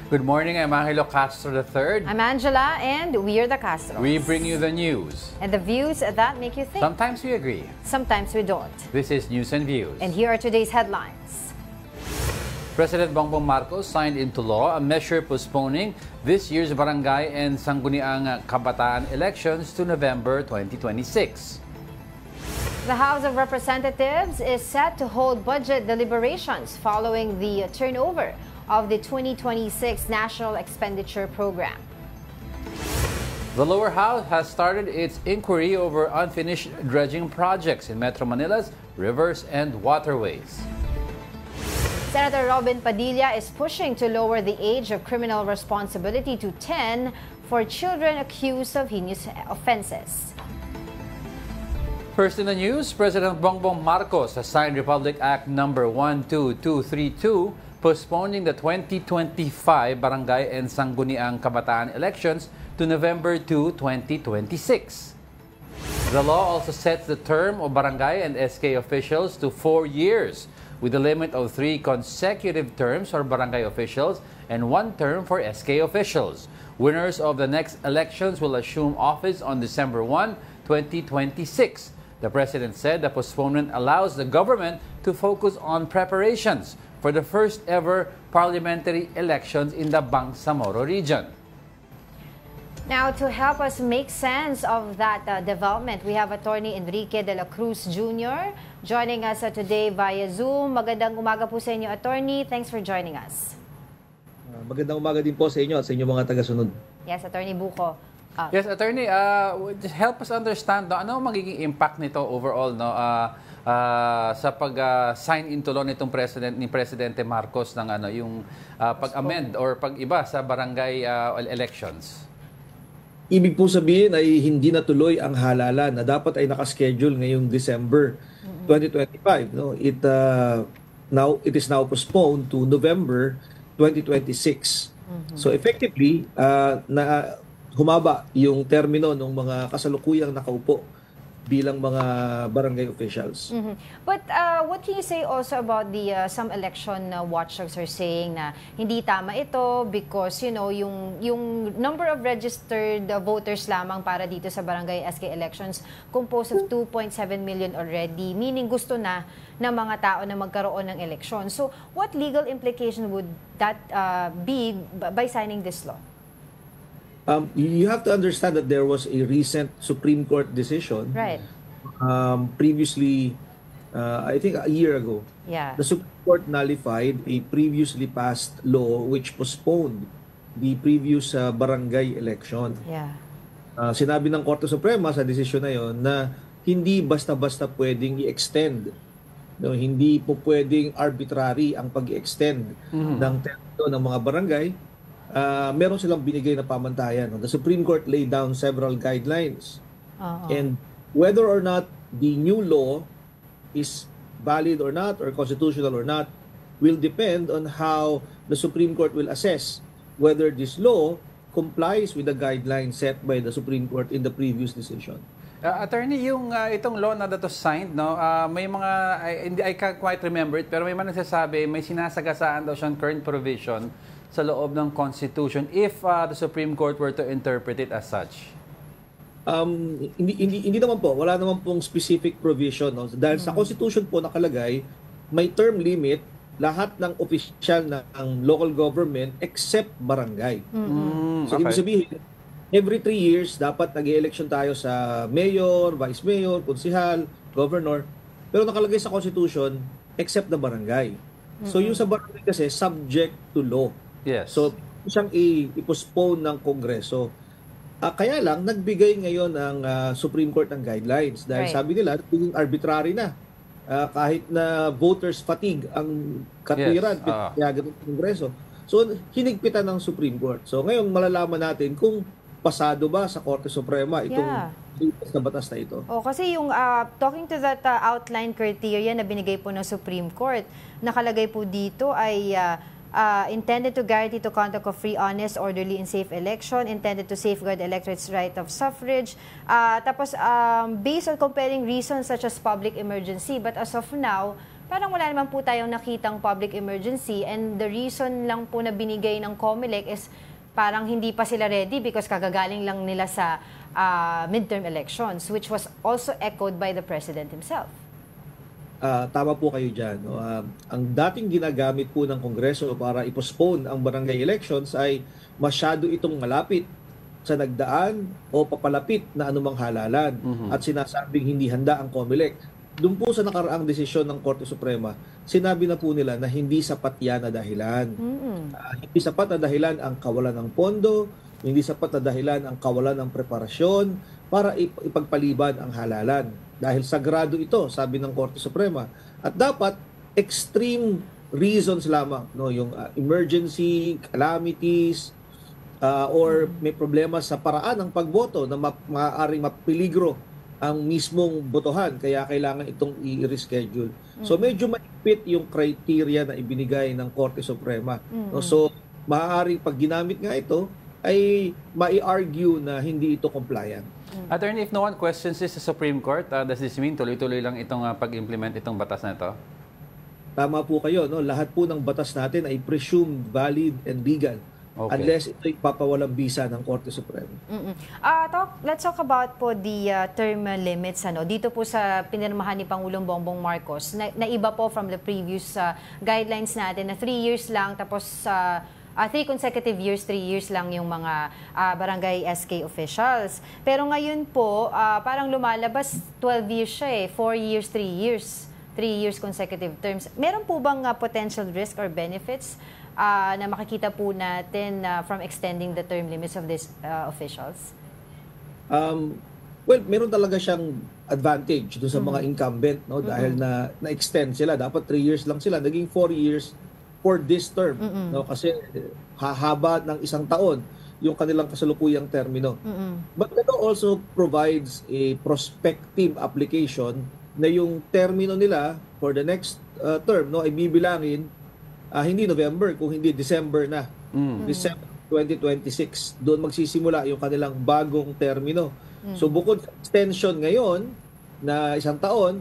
Good morning, I'm Angelo Castro III. I'm Angela, and we are the Castros. We bring you the news. And the views that make you think. Sometimes we agree. Sometimes we don't. This is News and Views. And here are today's headlines. President Bongbong Marcos signed into law a measure postponing this year's barangay and sangguniang kabataan elections to November 2026. The House of Representatives is set to hold budget deliberations following the turnover of the 2026 National Expenditure Program. The lower house has started its inquiry over unfinished dredging projects in Metro Manila's rivers and waterways. Senator Robin Padilla is pushing to lower the age of criminal responsibility to 10 for children accused of heinous offenses. First in the news, President Bongbong Marcos has signed Republic Act No. 12232 postponing the 2025 Barangay and Sangguniang Kabataan elections to November 2, 2026. The law also sets the term of barangay and SK officials to 4 years, with a limit of 3 consecutive terms for barangay officials and 1 term for SK officials. Winners of the next elections will assume office on December 1, 2026. The President said the postponement allows the government to focus on preparations for the first ever parliamentary elections in the Bangsamoro region. Now, to help us make sense of that development, we have Attorney Enrique de la Cruz Jr. joining us today via Zoom. Magandang umaga po sa inyo, Attorney. Thanks for joining us. Magandang umaga din po sa inyo at sa inyong mga taga-sunod. Yes, Attorney Buko. Yes, Attorney, help us understand ano magiging impact nito overall sa pag-sign into law nitong ni Presidente Marcos ng yung pag-amend or pag-iba sa barangay elections. Ibig po sabihin ay hindi natuloy ang halalan na dapat ay nakaschedule ngayong December 2025. No? It is now postponed to November 2026. So effectively, humaba yung termino ng mga kasalukuyang nakaupo bilang mga barangay officials. But what can you say also about the some election watchdogs are saying na hindi tama ito because yung number of registered voters lamang para dito sa barangay SK elections composed of 2.7 million already, meaning gusto na ng mga tao na magkaroon ng eleksyon. So what legal implication would that be by signing this law? You have to understand that there was a recent Supreme Court decision. Right. Previously, I think a year ago, the Supreme Court nullified a previously passed law which postponed the previous barangay election. Yeah. Sinabi ng Korte Suprema sa desisyon na yon na hindi basta-basta pwedeng i-extend. No, hindi po pwedeng arbitrary ang pag-extend ng termino ng mga barangay. Meron silang binigay na pamantayan. The Supreme Court laid down several guidelines. And whether or not the new law is valid or not, or constitutional or not, will depend on how the Supreme Court will assess whether this law complies with the guidelines set by the Supreme Court in the previous decision. Attorney, yung itong law na dato signed, no, may mga, I can't quite remember it, pero may mga nagsasabi, may sinasagasaan daw siyang current provision sa loob ng Constitution if the Supreme Court were to interpret it as such? Hindi naman po. Wala naman pong specific provision. No? Dahil sa Constitution po nakalagay, may term limit lahat ng official ng local government except barangay. So, ibig sabihin, every 3 years, dapat nag-election tayo sa mayor, vice mayor, konsihal, governor. Pero nakalagay sa Constitution, except the barangay. So, yung sa barangay kasi, subject to law. Yes. So, siyang i-postpone ng Kongreso. Kaya lang, nagbigay ngayon ang Supreme Court ng guidelines. Dahil sabi nila, naging arbitrary na. Kahit na voters fatigue ang katwiran, pinayagan ng Kongreso. So, hinigpitan ng Supreme Court. So, ngayon malalaman natin kung pasado ba sa Korte Suprema itong batas na ito. Kasi yung talking to that outline criteria na binigay po ng Supreme Court, nakalagay po dito ay intended to guarantee to conduct of free, honest, orderly, and safe election, intended to safeguard the electorate's right of suffrage, tapos based on compelling reasons such as public emergency. But as of now, parang wala naman po tayong nakitang public emergency, and the reason lang po na binigay ng COMELEC is parang hindi pa sila ready because kagagaling lang nila sa midterm elections, which was also echoed by the President himself. Tama po kayo dyan. No? Ang dating ginagamit po ng Kongreso para i-postpone ang barangay elections ay masyado itong malapit sa nagdaan o papalapit na anumang halalan at sinasabing hindi handa ang COMELEC. Doon po sa nakaraang desisyon ng Korte Suprema, sinabi na po nila na hindi sapat yan na dahilan. Hindi sapat na dahilan ang kawalan ng pondo, hindi sapat na dahilan ang kawalan ng preparasyon para ipagpaliban ang halalan. Dahil sagrado ito, sabi ng Korte Suprema. At dapat extreme reasons lamang, no, yung emergency, calamities, or may problema sa paraan ng pagboto na maaaring mapiligro ang mismong botohan, kaya kailangan itong i-reschedule. So medyo maipit yung criteria na ibinigay ng Korte Suprema. No? So maaaring pag ginamit nga ito, ay mai-argue na hindi ito compliant. Attorney, if no one questions this sa Supreme Court, does this mean tuloy-tuloy lang itong pag-implement itong batas na ito? Tama po kayo, no? Lahat po ng batas natin ay presumed valid and legal. Okay. Unless ito ipapawalang bisa ng Korte Suprema. Let's talk about po the term limits. Dito po sa pinirmahan ni Pangulong Bongbong Marcos, na iba po from the previous guidelines natin na 3 years lang, tapos 3 consecutive years, 3 years lang yung mga barangay SK officials. Pero ngayon po, parang lumalabas 12 years siya 4 years, 3 years. 3 years consecutive terms. Meron po bang potential risk or benefits na makikita po natin from extending the term limits of these officials? Well, meron talaga siyang advantage doon sa mga incumbent, no? Dahil na-extend sila. Dapat 3 years lang sila. Naging 4 years for this term. No? Kasi hahaba ng 1 taon yung kanilang kasalukuyang termino. But ito also provides a prospective application na yung termino nila for the next term, no, ay bibilangin hindi November, kung hindi December na. December 2026. Doon magsisimula yung kanilang bagong termino. So bukod sa extension ngayon na 1 taon,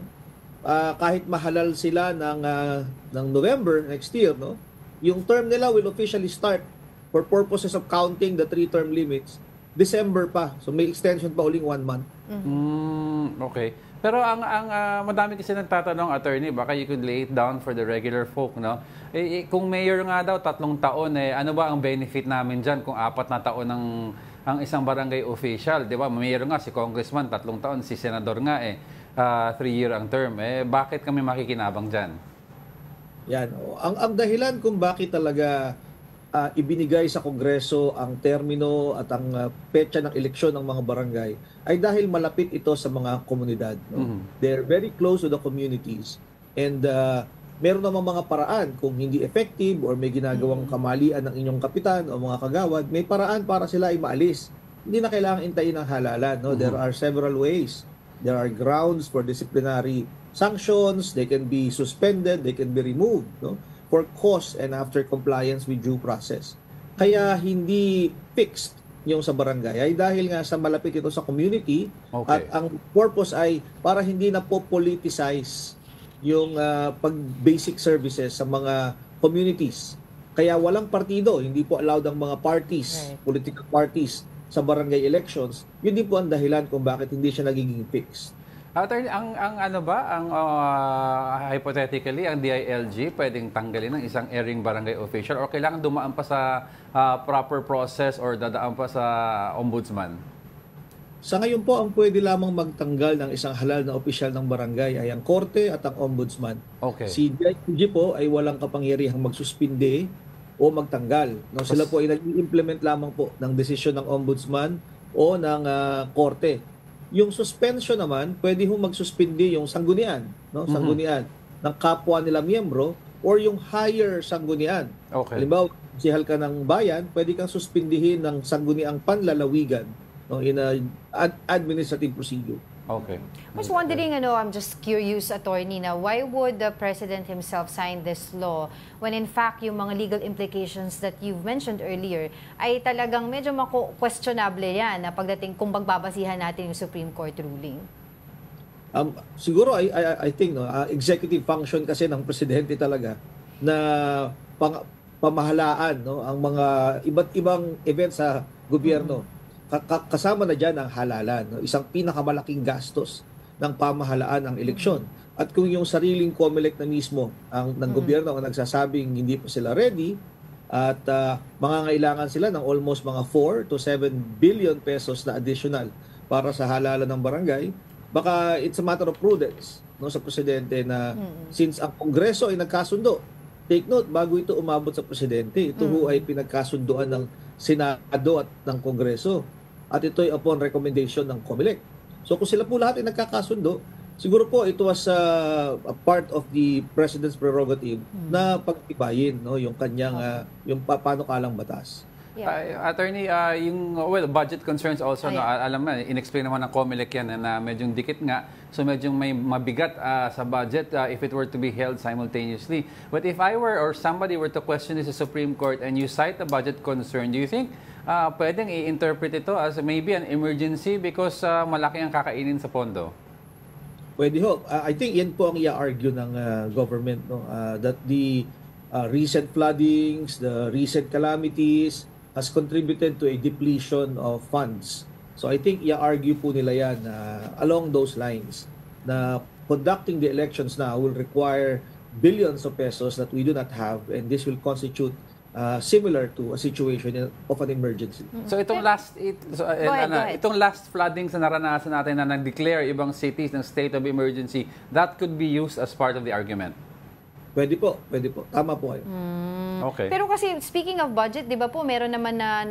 kahit mahalal sila ng November next year, no, yung term nila will officially start for purposes of counting the 3-term limits December pa. So may extension pa uling 1 month. Okay. Pero ang madami kasi nagtatanong, attorney, baka you could lay it down for the regular folk, no? Kung mayor nga daw 3 taon, ano ba ang benefit namin dyan kung 4 na taon ang isang barangay official, di ba? Mayor nga, si congressman 3 taon, si senador nga 3-year ang term. Bakit kami makikinabang dyan? Yan. Ang dahilan kung bakit talaga ibinigay sa Kongreso ang termino at ang petsa ng eleksyon ng mga barangay ay dahil malapit ito sa mga komunidad. No? They're very close to the communities. And meron namang mga paraan kung hindi effective or may ginagawang kamalian ng inyong kapitan o mga kagawad, may paraan para sila ay maalis. Hindi na kailangan intayin ng halalan. No? There are several ways. There are grounds for disciplinary sanctions. They can be suspended. They can be removed. No? For cause and after compliance with due process. Kaya hindi fixed yung sa barangay ay dahil nga sa malapit ito sa community at ang purpose ay para hindi na po politicize yung pag-basic services sa mga communities. Kaya walang partido, hindi po allowed ang mga parties, political parties sa barangay elections. Yun din po ang dahilan kung bakit hindi siya nagiging fixed. Attorney, hypothetically, ang DILG pwedeng tanggalin ng isang erring barangay official or kailangan dumaan pa sa proper process or dadaan pa sa ombudsman? Sa ngayon po, ang pwede lamang magtanggal ng isang halal na opisyal ng barangay ay ang korte at ang ombudsman. Okay. Si DILG po ay walang kapangyarihang magsuspinde o magtanggal. No, sila po ay nag-implement lamang po ng desisyon ng ombudsman o ng korte. Yung suspension naman, pwede hong magsuspindi yung sanggunian, no? Sanggunian ng kapwa nila miyembro or yung higher sanggunian. Okay. Halimbawa, sihal ka ng bayan, pwede kang suspindihin ng sangguniang panlalawigan, no, in a administrative procedure. Okay. I was wondering, I'm just curious, attorney, na why would the President himself sign this law when in fact yung mga legal implications that you've mentioned earlier ay talagang medyo questionable yan na pagdating kung magbabasihan natin yung Supreme Court ruling? Siguro I think executive function kasi ng presidente talaga na pamahalaan ang mga iba't ibang events sa gobyerno. Kasama na diyan ang halalan, isang pinakamalaking gastos ng pamahalaan ang eleksyon. At kung yung sariling COMELEC na mismo ng gobyerno ang nagsasabing hindi pa sila ready at mangangailangan sila ng almost mga 4 to 7 billion pesos na additional para sa halalan ng barangay, baka it's a matter of prudence sa presidente na since ang Kongreso ay nagkasundo, take note, bago ito umabot sa presidente, ito ay pinagkasunduan ng Senado at ng Kongreso at ito ay upon recommendation ng COMELEC. So kung sila po lahat ay nagkakasundo, siguro po ito was a part of the President's prerogative na pagtibayin yung kanyang yung panukalang batas. Yeah. Attorney, yung budget concerns also, alam na, inexplain naman ng COMELEC yan na medyong dikit nga. So medyong may mabigat sa budget if it were to be held simultaneously. But if I were or somebody were to question this sa Supreme Court and you cite a budget concern, do you think pwedeng i-interpret ito as maybe an emergency because malaki ang kakainin sa pondo? Pwede ho. I think yan po ang i-argue ng government that the recent floodings, the recent calamities has contributed to a depletion of funds. So I think i-argue po nila yan along those lines na conducting the elections now will require billions of pesos that we do not have, and this will constitute similar to a situation of an emergency. So itong itong last floodings na naranasan natin na nag-declare ibang cities ng state of emergency, that could be used as part of the argument. Pwede po. Tama po kayo. Okay. Pero kasi speaking of budget, 'di ba po, meron naman na,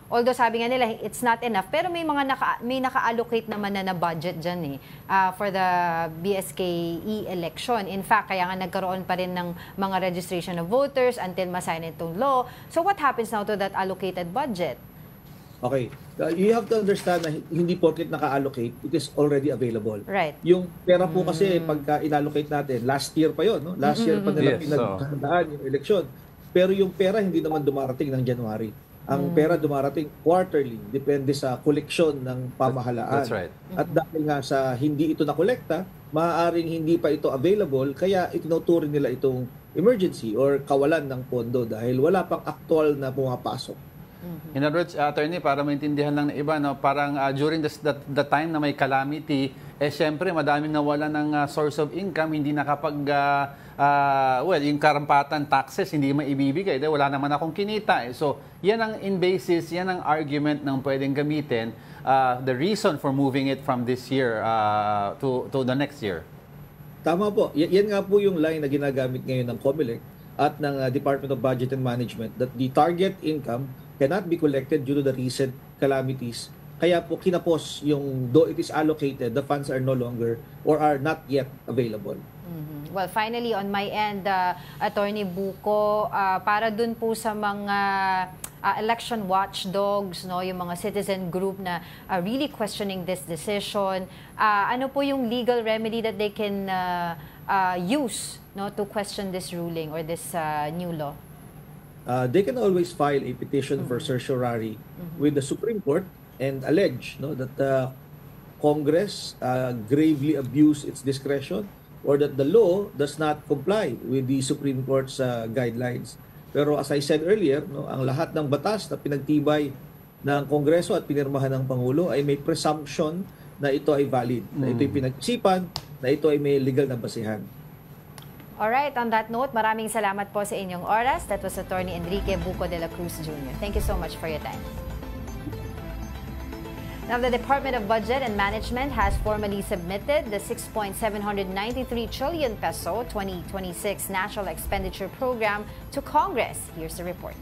although sabi nga nila it's not enough, pero may mga naka-allocate naman na budget diyan for the BSKE election. In fact, kaya nga nagkaroon pa rin ng mga registration of voters until masign itong law. So what happens now to that allocated budget? Okay. You have to understand na hindi porket naka-allocate, it is already available. Right. Yung pera po kasi pagka in-allocate natin, last year pa yon, no? Last year pa nila pinaghandaan yung eleksyon. Pero yung pera hindi naman dumarating ng January. Ang pera dumarating quarterly, depende sa koleksyon ng pamahalaan. That's right. At dahil nga sa hindi ito nakolekta, maaaring hindi pa ito available, kaya itinuturing nila itong emergency or kawalan ng pondo dahil wala pang aktual na pumapasok. In other words, attorney, para maintindihan lang ng iba, no, parang during the time na may calamity, syempre madaming nawala ng source of income, hindi nakapag, yung karampatan taxes, hindi maibibigay dahil wala naman akong kinita. So, yan ang basis, yan ang argument ng pwedeng gamitin, the reason for moving it from this year to the next year. Tama po. Yan nga po yung line na ginagamit ngayon ng COMELEC at ng Department of Budget and Management, that the target income cannot be collected due to the recent calamities. Kaya po kinapos yung, though it is allocated, the funds are no longer or are not yet available. Well, finally, on my end, Attorney Buko, para dun po sa mga election watchdogs, no, yung mga citizen group na really questioning this decision, ano po yung legal remedy that they can use, no, to question this ruling or this new law? They can always file a petition for certiorari with the Supreme Court and allege that the Congress gravely abused its discretion or that the law does not comply with the Supreme Court's guidelines. Pero as I said earlier, ang lahat ng batas na pinagtibay ng Kongreso at pinirmahan ng Pangulo ay may presumption na ito ay valid, na ito ay pinag-isipan, na ito ay may legal na basihan. Alright, on that note, maraming salamat po sa inyong oras. That was Attorney Enrique Buko de la Cruz Jr. Thank you so much for your time. Now, the Department of Budget and Management has formally submitted the 6.793 trillion peso 2026 National Expenditure Program to Congress. Here's the report.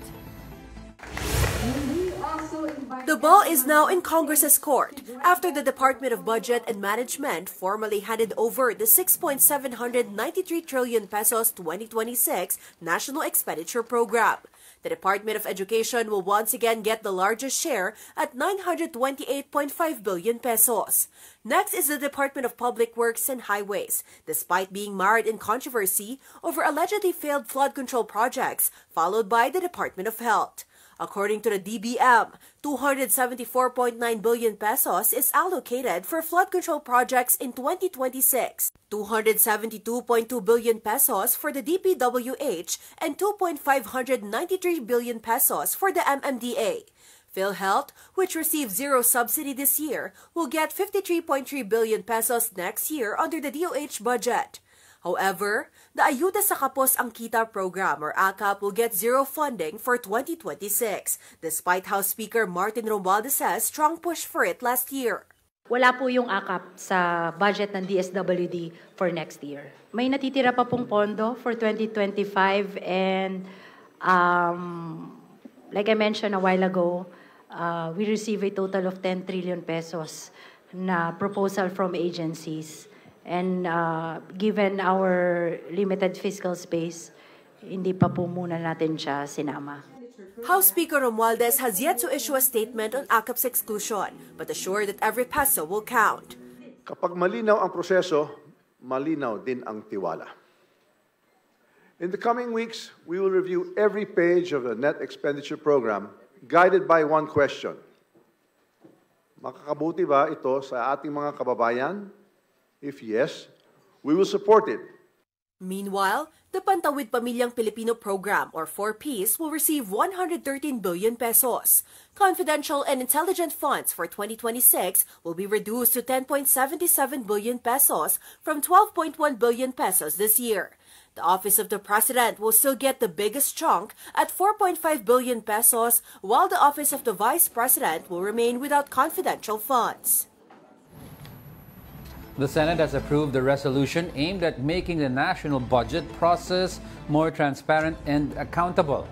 The ball is now in Congress's court after the Department of Budget and Management formally handed over the 6.793 trillion pesos 2026 National Expenditure Program. The Department of Education will once again get the largest share at 928.5 billion pesos. Next is the Department of Public Works and Highways, despite being mired in controversy over allegedly failed flood control projects, followed by the Department of Health. According to the DBM, 274.9 billion pesos is allocated for flood control projects in 2026, 272.2 billion pesos for the DPWH, and 2.593 billion pesos for the MMDA. PhilHealth, which received zero subsidy this year, will get 53.3 billion pesos next year under the DOH budget. However, the Ayuda sa Kapos ang Kita program or AKAP will get zero funding for 2026, despite House Speaker Martin Romualdez's strong push for it last year. Wala po yung AKAP sa budget ng DSWD for next year. May natitira pa pong pondo for 2025 and like I mentioned a while ago, we receive a total of 10 trillion pesos na proposal from agencies. And given our limited fiscal space, hindi pa po muna natin siya sinama. House Speaker Romualdez has yet to issue a statement on AKAP's exclusion, but assured that every peso will count. Kapag malinaw ang proseso, malinaw din ang tiwala. In the coming weeks, we will review every page of the net expenditure program guided by one question. Makakabuti ba ito sa ating mga kababayan? If yes, we will support it. Meanwhile, the Pantawid Pamilyang Pilipino program or 4Ps will receive 113 billion pesos. Confidential and intelligent funds for 2026 will be reduced to 10.77 billion pesos from 12.1 billion pesos this year. The Office of the President will still get the biggest chunk at 4.5 billion pesos, while the Office of the Vice President will remain without confidential funds. The Senate has approved the resolution aimed at making the national budget process more transparent and accountable.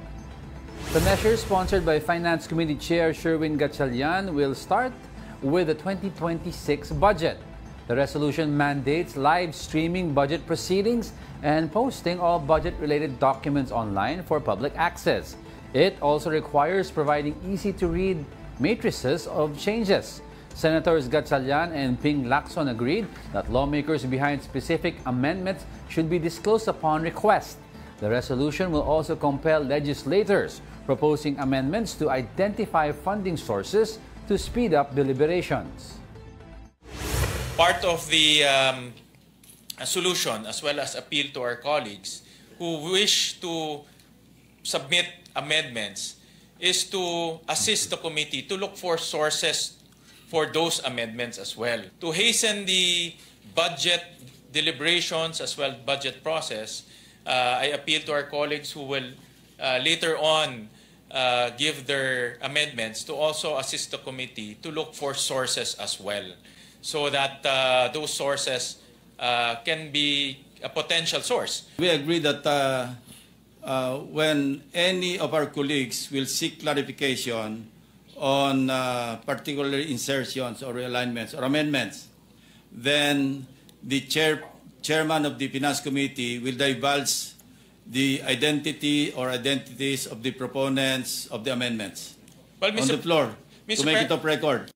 The measure, sponsored by Finance Committee Chair Sherwin Gatchalian, will start with the 2026 budget. The resolution mandates live streaming budget proceedings and posting all budget-related documents online for public access. It also requires providing easy-to-read matrices of changes. Senators Gatchalian and Ping Lacson agreed that lawmakers behind specific amendments should be disclosed upon request. The resolution will also compel legislators proposing amendments to identify funding sources to speed up deliberations. Part of the solution, as well as appeal to our colleagues who wish to submit amendments, is to assist the committee to look for sources for those amendments as well. To hasten the budget deliberations as well budget process, I appeal to our colleagues who will later on give their amendments to also assist the committee to look for sources as well, so that those sources can be a potential source. We agree that when any of our colleagues will seek clarification on particular insertions or realignments or amendments, then the chairman of the Finance Committee will divulge the identity or identities of the proponents of the amendments on the floor to make it of record.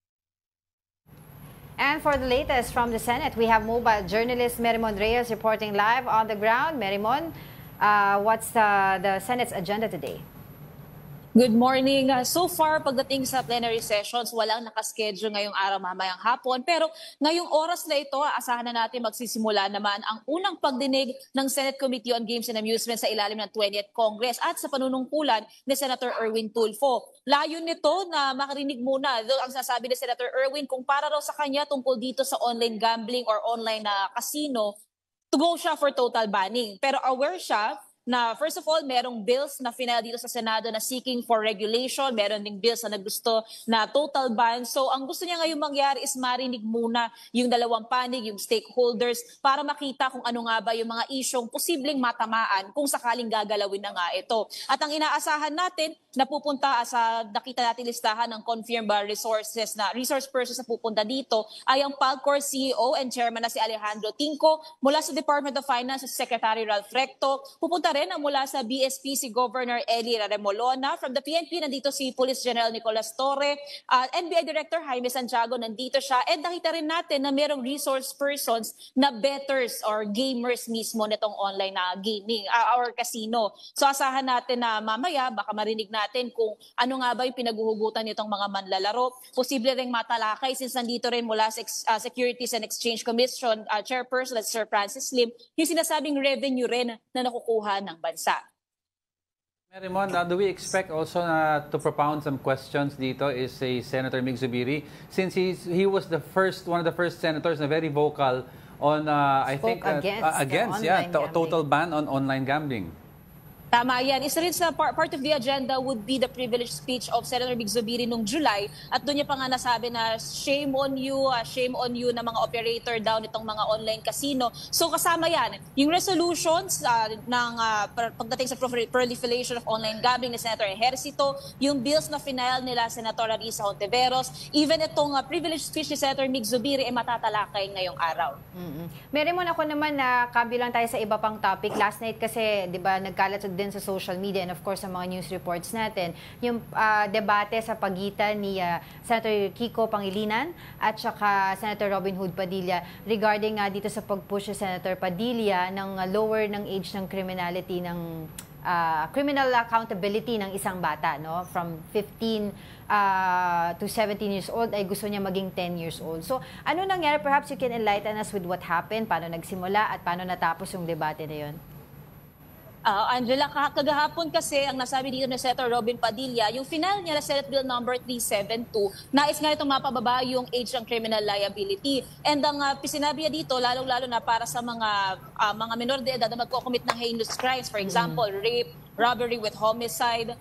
And for the latest from the Senate, we have mobile journalist Merimon Reyes reporting live on the ground. Merimon, what's the Senate's agenda today? Good morning. So far, pagdating sa plenary sessions, walang nakaschedule ngayong araw mamayang hapon. Pero ngayong oras na ito, asahan na natin magsisimula naman ang unang pagdinig ng Senate Committee on Games and Amusement sa ilalim ng 20th Congress at sa panunungkulan ni Senator Erwin Tulfo. Layon nito na makarinig muna ang sasabi ni Senator Erwin kung para raw sa kanya tungkol dito sa online gambling or online na casino, to go siya for total banning. Pero aware siya na first of all, merong bills na final dito sa Senado na seeking for regulation. Meron ding bills na naggusto na total ban. So ang gusto niya ngayon mangyari is marinig muna yung dalawang panig, yung stakeholders, para makita kung ano nga ba yung mga isyong posibleng matamaan kung sakaling gagalawin na nga ito. At ang inaasahan natin na pupunta sa nakita natin listahan ng confirmed resources na resource persons na pupunta dito ay ang Palcor CEO and Chairman na si Alejandro Tinco, mula sa Department of Finance si Secretary Ralph Recto, pupunta rin rin mula sa BSP si Governor Eli Remolona. From the PNP, nandito si Police General Nicolas Torre. NBI Director Jaime Santiago, nandito siya. And nakita rin natin na merong resource persons na bettors or gamers mismo nitong online na gaming or casino. So asahan natin na mamaya baka marinig natin kung ano nga ba yung pinaguhugutan nitong mga manlalaro. Posible ring matalakay since nandito rin mula sa Securities and Exchange Commission Chairperson Sir Francis Lim, yung sinasabing revenue rin na nakukuha ng bansa. Merimon, do we expect also to propound some questions dito is Senator Mig Zubiri, since he was one of the first senators na very vocal on against total ban on online gambling. Tama yan. Isa rin sa part of the agenda would be the privileged speech of Senator Mig Zubiri noong July. At doon niya pa nga nasabi na shame on you na mga operator daw nitong mga online casino. So kasama yan. Yung resolutions ng pagdating sa proliferation of online gambling ni Senator Ejercito, yung bills na final nila Senator Risa Hontiveros, even itong privileged speech ni Senator Mig Zubiri ay matatalakay ngayong araw. Meron ako naman na kabilang tayo sa iba pang topic. Last night kasi, di ba, nagkalat din sa social media and of course sa mga news reports natin, yung debate sa pagitan ni Senator Kiko Pangilinan at saka Senator Robin Hood Padilla regarding dito sa pag-push ni Senator Padilla ng lower ng age ng criminality ng criminal accountability ng isang bata, no? From 15 to 17 years old ay gusto niya maging 10 years old. So, ano nangyari? Perhaps you can enlighten us with what happened, paano nagsimula at paano natapos yung debate na yun? Angela, kagahapon kasi ang nasabi dito ni Senator Robin Padilla, yung final niya na Senate Bill number 372, nais nga itong mapababa yung age ng criminal liability. And ang sinabi niya dito, lalong-lalo na para sa mga minor de edad na magko-commit ng heinous crimes, for example, rape, robbery with homicide,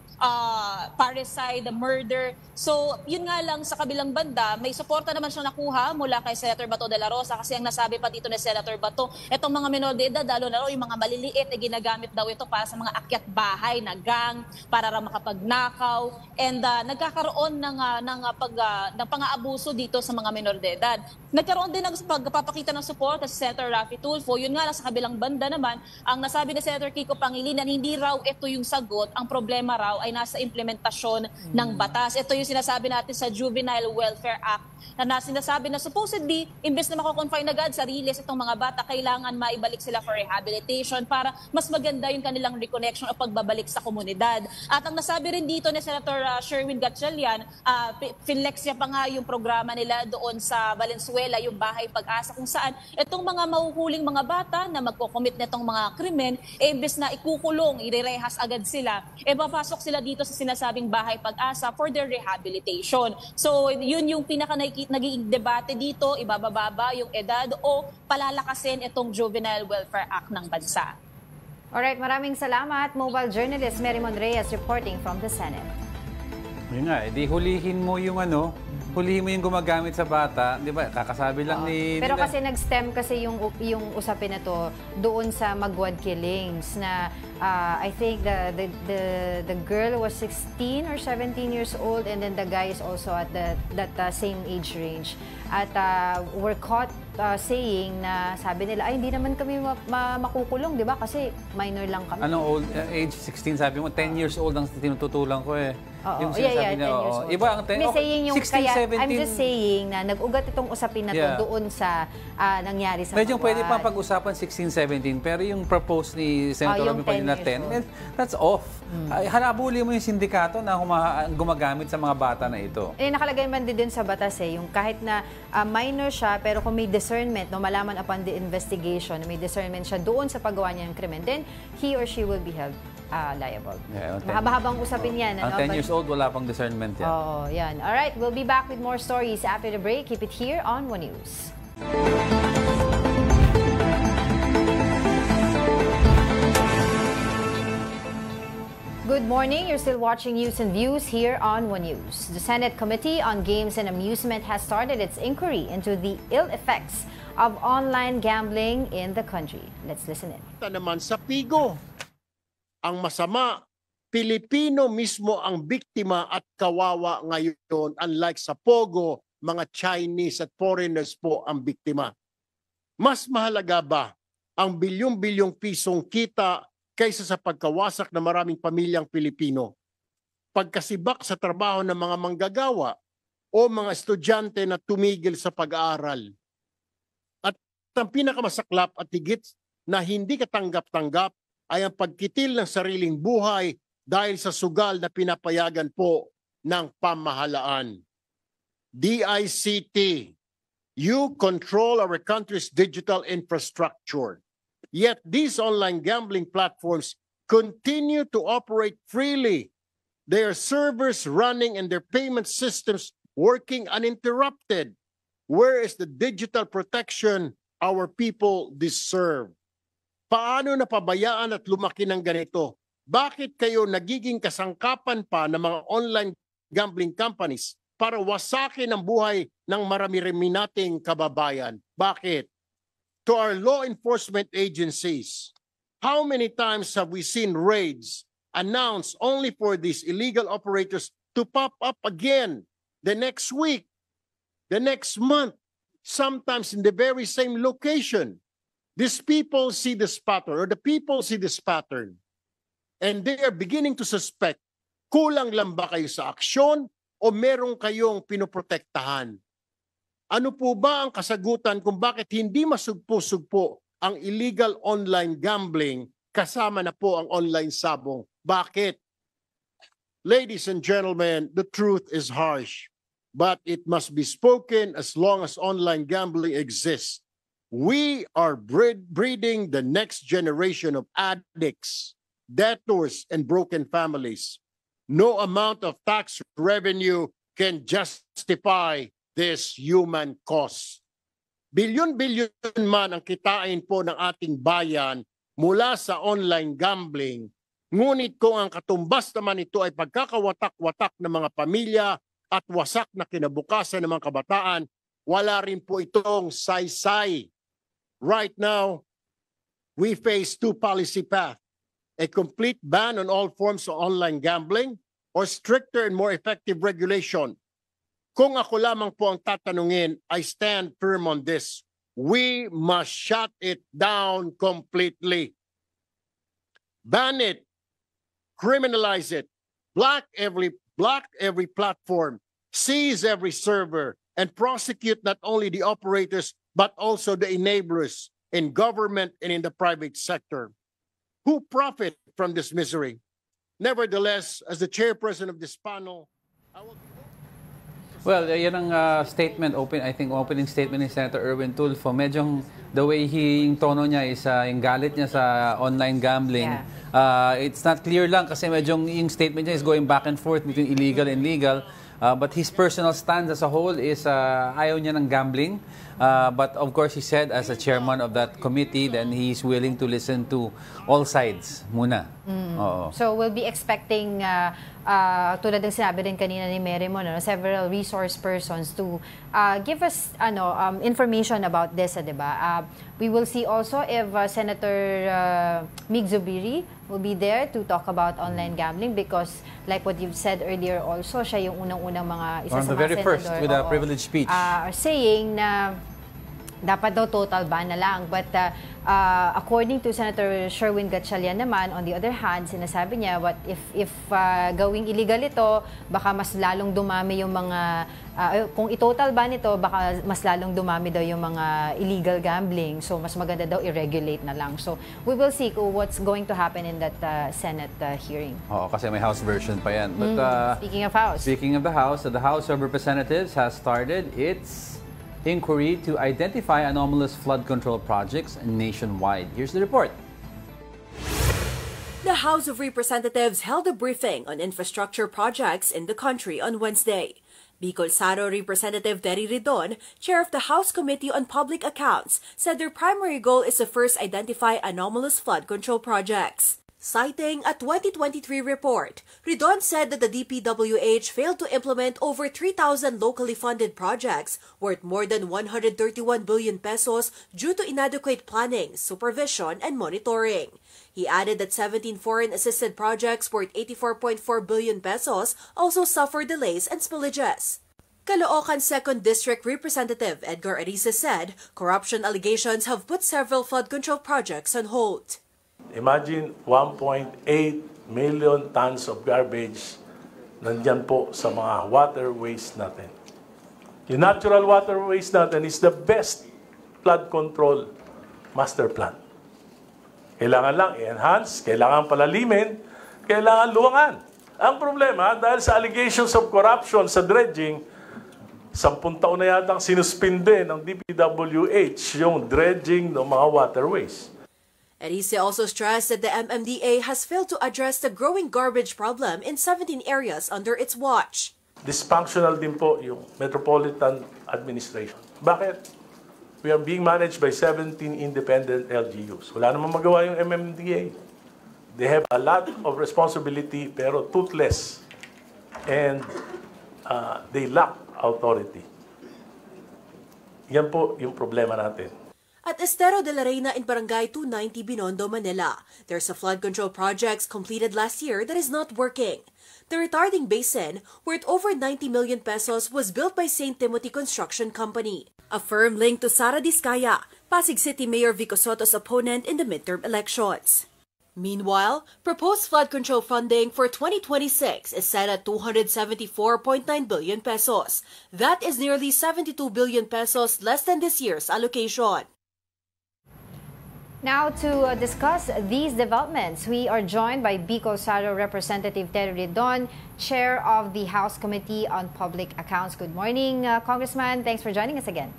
parricide, murder. So, yun nga lang sa kabilang banda, may suporta naman siyang nakuha mula kay Senator Bato de la Rosa kasi ang nasabi pa dito ni Senator Bato, itong mga minor de edad, lalo na yung mga maliliit, ginagamit daw ito para sa mga akyat bahay na gang, para makapagnakaw, and nagkakaroon ng pang-aabuso dito sa mga minor de edad. Nagkaroon din ng pagpapakita ng suporta sa Senator Raffy Tulfo. Yun nga lang sa kabilang banda naman, ang nasabi ni Senator Kiko Pangilinan, hindi raw ito yung sagot, ang problema raw ay nasa implementasyon ng batas. Ito yung sinasabi natin sa Juvenile Welfare Act na sinasabi na supposedly, imbes na mako-confine agad sa release itong mga bata, kailangan maibalik sila for rehabilitation para mas maganda yung kanilang reconnection o pagbabalik sa komunidad. At ang nasabi rin dito ni Senator Sherwin Gatchalian, finlex niya pa nga yung programa nila doon sa Valenzuela, yung Bahay Pag-asa, kung saan itong mga mahuhuling mga bata na magko-commit nitong mga krimen, imbes na ikukulong, irerehas agad sila, papasok sila dito sa sinasabing Bahay Pag-asa for their rehabilitation. So yun yung naging debate dito, ibababa yung edad o palalakasin itong Juvenile Welfare Act ng bansa. Alright, maraming salamat. Mobile journalist Merimon Reyes reporting from the Senate. Yun nga, hulihin mo yung gumagamit sa bata, di ba? Kakasabi lang Pero nila. kasi nag-stem kasi yung usapin na to doon sa Magwad killings na I think the girl was 16 or 17 years old and then the guy is also at that same age range. At were caught saying na sabi nila, ay hindi naman kami makukulong, di ba? Kasi minor lang kami. Anong old, age 16 sabi mo? 10 years old ang tinututulan ko eh. Yung sinasabi 10 years old. Iba ang 10. Saying yung 16, kaya, 17. I'm just saying na nag-ugat itong usapin na to doon sa nangyari sa medyo Magwad. pwede pang pag-usapan 16, 17, pero yung propose ni Senator Robin Padilla na 10, that's off. Halabuli mo yung sindikato na gumagamit sa mga bata na ito. Nakalagay man din sa batas yung kahit na minor siya, pero kung may discernment, no, malaman upon the investigation, may discernment siya doon sa paggawa niya ng krimen, then he or she will be held liable. Yeah, mahaba-habang usapin yan. Ang 10 years old, wala pang discernment yan. Yan. Alright, we'll be back with more stories after the break. Keep it here on One News. Good morning. You're still watching News and Views here on One News. The Senate Committee on Games and Amusement has started its inquiry into the ill effects of online gambling in the country. Let's listen in. Naman sa Pigo, ang masama, Pilipino mismo ang biktima at kawawa ngayon, unlike sa Pogo, mga Chinese at foreigners po ang biktima. Mas mahalaga ba ang bilyong-bilyong pisong kita kaysa sa pagkawasak ng maraming pamilyang Pilipino. Pagkasibak sa trabaho ng mga manggagawa o mga estudyante na tumigil sa pag-aaral. At ang pinakamasaklap at higit na hindi katanggap-tanggap ay ang pagkitil ng sariling buhay dahil sa sugal na pinapayagan po ng pamahalaan. DICT, you control our country's digital infrastructure. Yet these online gambling platforms continue to operate freely. Their servers running and their payment systems working uninterrupted. Where is the digital protection our people deserve? Paano napabayaan at lumaki ng ganito? Bakit kayo nagiging kasangkapan pa ng mga online gambling companies para wasakin ang buhay ng marami-rami nating kababayan? Bakit? To our law enforcement agencies, how many times have we seen raids announced only for these illegal operators to pop up again the next week, the next month, sometimes in the very same location? These people see this pattern, or the people see this pattern, and they are beginning to suspect, kulang lang ba kayo sa aksyon o meron kayong pinoprotektahan? Ano po ba ang kasagutan kung bakit hindi masugpo-sugpo ang illegal online gambling kasama na po ang online sabong? Bakit? Ladies and gentlemen, the truth is harsh, but it must be spoken as long as online gambling exists. We are breeding the next generation of addicts, debtors, and broken families. No amount of tax revenue can justify this human cost. Bilyon-bilyon man ang kitain po ng ating bayan mula sa online gambling, ngunit kung ang katumbas naman ito ay pagkakawatak-watak ng mga pamilya at wasak na kinabukasan ng mga kabataan, wala rin po itong saysay. Right now, we face two policy paths: a complete ban on all forms of online gambling or stricter and more effective regulation. Kung ako lamang po ang tatanungin, I stand firm on this. We must shut it down completely. Ban it, criminalize it, block every platform, seize every server, and prosecute not only the operators but also the enablers in government and in the private sector who profit from this misery. Nevertheless, as the chairperson of this panel, I will... Well, yan ang statement, opening statement ni Senator Erwin Tulfo. Medyo the way yung tono niya is yung galit niya sa online gambling. Yeah. It's not clear lang kasi medyo yung statement niya is going back and forth between illegal and legal. But his personal stance as a whole is ayaw niya ng gambling. But of course, he said as a chairman of that committee, then he's willing to listen to all sides muna. So we'll be expecting, tulad ng sinabi din kanina ni Mary Mon, several resource persons to give us information about this, diba? We will see also if Senator Mig Zubiri will be there to talk about online gambling because like what you've said earlier also, siya yung unang-unang mga isa sa mga very first with a privileged speech. Saying na dapat daw total ban na lang. But according to Senator Sherwin Gatchalian naman, on the other hand, sinasabi niya, what if gawing illegal ito, baka mas lalong dumami yung mga, kung i-total ban ito, baka mas lalong dumami daw yung mga illegal gambling. So mas maganda daw i-regulate na lang. So we will see what's going to happen in that Senate hearing. Oo, kasi may House version pa yan. But, Speaking of the House, the House of Representatives has started its inquiry to identify anomalous flood control projects nationwide. Here's the report. The House of Representatives held a briefing on infrastructure projects in the country on Wednesday. Bicol Saro Representative Terry Ridon, chair of the House Committee on Public Accounts, said their primary goal is to first identify anomalous flood control projects. Citing a 2023 report, Ridon said that the DPWH failed to implement over 3,000 locally funded projects worth more than 131 billion pesos due to inadequate planning, supervision, and monitoring. He added that 17 foreign-assisted projects worth 84.4 billion pesos also suffered delays and spillages. Caloocan 2nd District Representative Edgar Ariza said corruption allegations have put several flood control projects on hold. Imagine 1.8 million tons of garbage nandyan po sa mga waterways natin. Yung natural waterways natin is the best flood control master plan. Kailangan lang i-enhance, kailangan palalimin, kailangan luwangan. Ang problema, dahil sa allegations of corruption sa dredging, 10 taon na yatang sinuspinde ng DPWH yung dredging ng mga waterways. Erice also stressed that the MMDA has failed to address the growing garbage problem in 17 areas under its watch. Dysfunctional din po yung Metropolitan Administration. Bakit? We are being managed by 17 independent LGUs. Wala namang magawa yung MMDA. They have a lot of responsibility pero toothless. And they lack authority. Yan po yung problema natin. At Estero de la Reina in Barangay 290 Binondo, Manila, there's a flood control project completed last year that is not working. The retarding basin, worth over 90 million pesos, was built by St. Timothy Construction Company, a firm linked to Sara Diskaya, Pasig City Mayor Vico Soto's opponent in the midterm elections. Meanwhile, proposed flood control funding for 2026 is set at 274.9 billion pesos. That is nearly 72 billion pesos less than this year's allocation. Now, to discuss these developments, we are joined by Bicol Saro Representative Terry Ridon, Chair of the House Committee on Public Accounts. Good morning, Congressman. Thanks for joining us again.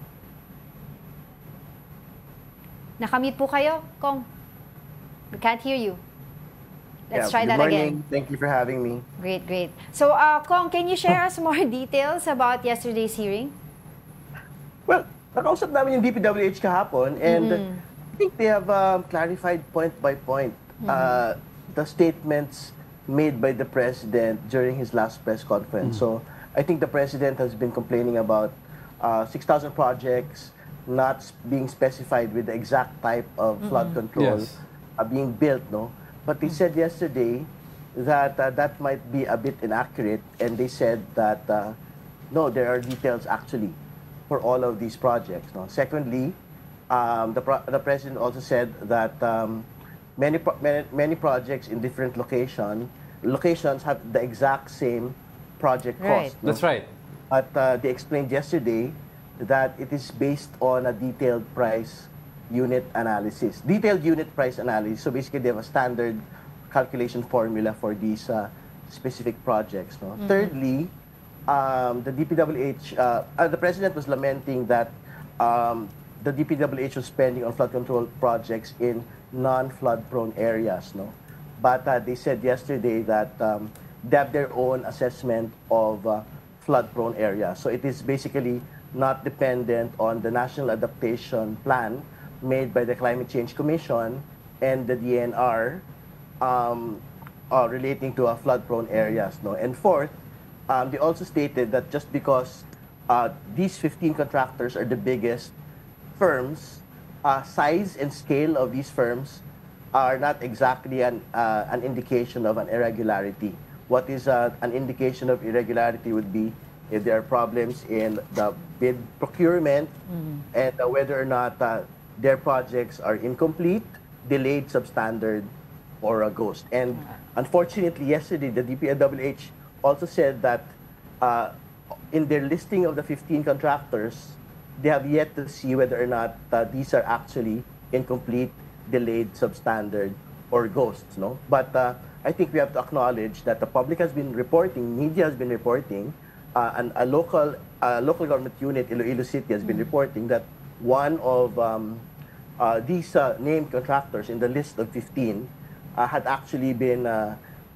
Nakamute po kayo, Kong. We can't hear you. Let's try that again. Thank you for having me. Great, great. So, Kong, can you share us more details about yesterday's hearing? Well, nakausap namin yung DPWH kahapon and I think they have clarified point by point the statements made by the President during his last press conference. So, I think the President has been complaining about 6,000 projects not being specified with the exact type of flood control being built, no? But they said yesterday that that might be a bit inaccurate, and they said that no, there are details actually for all of these projects. No? Secondly, the President also said that many projects in different locations have the exact same project cost. No? That's right. But they explained yesterday that it is based on a detailed price unit analysis. Detailed unit price analysis. So basically, they have a standard calculation formula for these specific projects. No? Thirdly, the DPWH, the President was lamenting that the DPWH was spending on flood control projects in non-flood prone areas. No? But they said yesterday that they have their own assessment of flood prone areas. So it is basically not dependent on the National Adaptation Plan made by the Climate Change Commission and the DNR relating to flood-prone areas. No? And fourth, they also stated that just because these 15 contractors are the biggest firms, size and scale of these firms are not exactly an indication of an irregularity. What is an indication of irregularity would be if there are problems in the bid procurement and whether or not their projects are incomplete, delayed, substandard, or a ghost. And unfortunately, yesterday, the DPWH also said that in their listing of the 15 contractors, they have yet to see whether or not these are actually incomplete, delayed, substandard, or ghosts. No? But I think we have to acknowledge that the public has been reporting, media has been reporting, and a local government unit, Iloilo City, has been reporting that one of these named contractors in the list of 15 had actually been,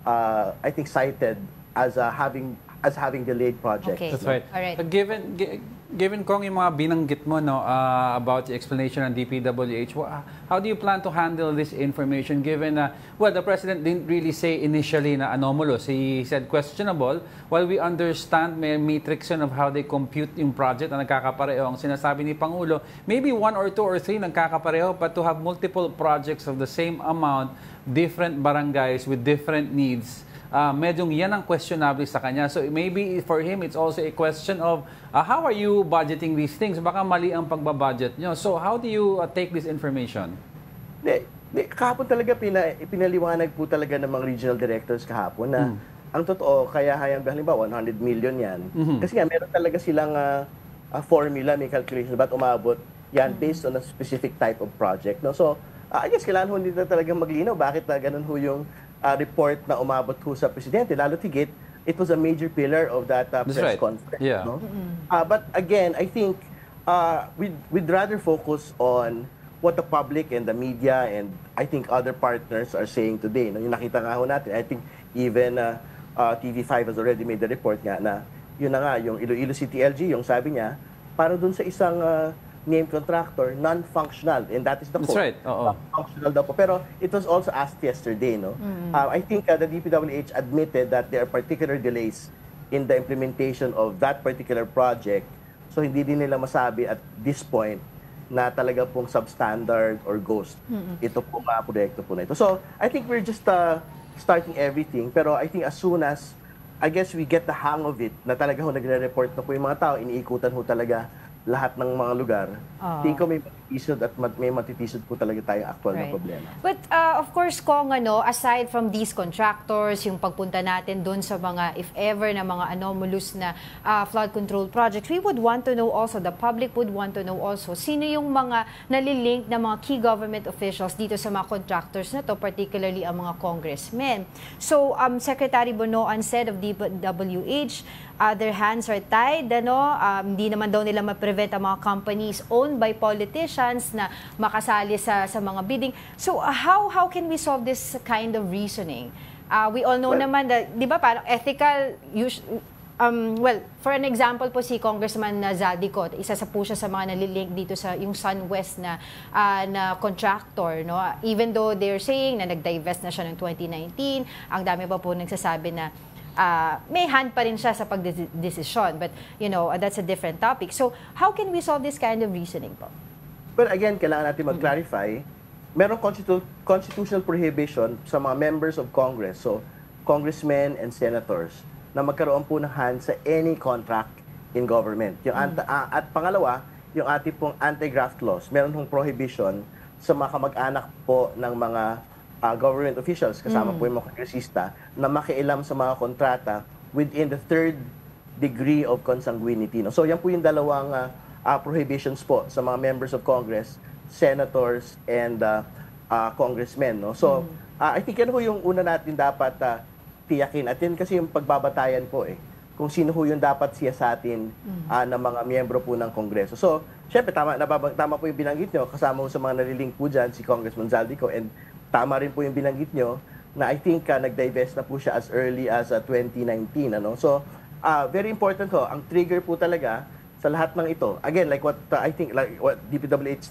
I think, cited as having delayed projects. Okay. That's right. All right. Given Kong yung mga binanggit mo about the explanation ng DPWH, how do you plan to handle this information given well, the President didn't really say initially na anomalous. He said questionable. While we understand may matrix of how they compute yung project na nagkakapareho, ang sinasabi ni Pangulo, maybe 1 or 2 or 3 nagkakapareho, but to have multiple projects of the same amount, different barangays with different needs, medyong yan ang questionable sa kanya. So maybe for him, it's also a question of how are you budgeting these things? Baka mali ang pagbabudget nyo. So how do you take this information? Kahapon talaga pinaliwanag po talaga ng mga regional directors kahapon na ang totoo, kaya halimbawa 100 million yan. Kasi nga, meron talaga silang formula, may calculation, ba't umabot yan based on a specific type of project. No? So, I guess kailangan ho nila talagang maglinaw bakit na ganun ho yung report na umabot ho sa presidente. Lalo tigit, it was a major pillar of that press conference. Yeah. No? But again, I think we'd rather focus on what the public and the media and I think other partners are saying today. No? Yung nakita nga ho natin, I think even TV5 has already made the report nga na yun na nga, yung Iloilo City LG, yung sabi niya, para dun sa isang named contractor, non-functional. And that is the quote. That's right. Non-functional daw po. Pero it was also asked yesterday, no? I think the DPWH admitted that there are particular delays in the implementation of that particular project. So hindi din nila masabi at this point na talaga pong substandard or ghost ito pong proyekto po na ito. So I think we're just starting everything. Pero I think as soon as I guess we get the hang of it, na talaga ho nagre-report na po yung mga tao, iniikutan ho talaga lahat ng mga lugar, tingin ko may matitisod at may matitisod po talaga tayong actual na problema. But of course, Kong, aside from these contractors, yung pagpunta natin doon sa mga, if ever, na mga anomalous na flood control projects, we would want to know also, the public would want to know also, sino yung mga nalilink na mga key government officials dito sa mga contractors na to, particularly ang mga congressmen. So, Secretary Bonoan said of DPWH, their hands are tied, hindi naman daw nila ma-prevent ang mga companies owned by politicians na makasali sa mga bidding. So how can we solve this kind of reasoning? We all know naman that, di ba, parang ethical, for an example po si Congressman Zaldico, isa sa po siya sa mga nalilink dito sa yung SunWest na contractor, no? Even though they're saying na nag-divest na siya ng 2019, ang dami pa po nagsasabi na may hand pa rin siya sa pagdesisyon. But, that's a different topic. So, how can we solve this kind of reasoning po? Well, again, kailangan natin mag-clarify. Merong constitutional prohibition sa mga members of Congress, so congressmen and senators, na magkaroon po ng hand sa any contract in government. At pangalawa, yung ating pong anti-graft laws, meron pong prohibition sa mga kamag-anak po ng mga government officials, kasama po yung mga kongresista, na makialam sa mga kontrata within the third degree of consanguinity. No? So yan po yung dalawang prohibitions po sa mga members of Congress, senators, and congressmen. No? So I think yan po yung una natin dapat tiyakin. At yan kasi yung pagbabatayan po kung sino po yung dapat siya sa atin ng mga miyembro po ng Kongreso. So, syempre, tama po yung binanggit nyo, kasama po sa mga nalilink po dyan, si Congressman Zaldico, and tama rin po yung binanggit nyo na I think nag-divest na po siya as early as 2019. So, very important ho, ang trigger po talaga sa lahat ng ito. Again, like what what DPWH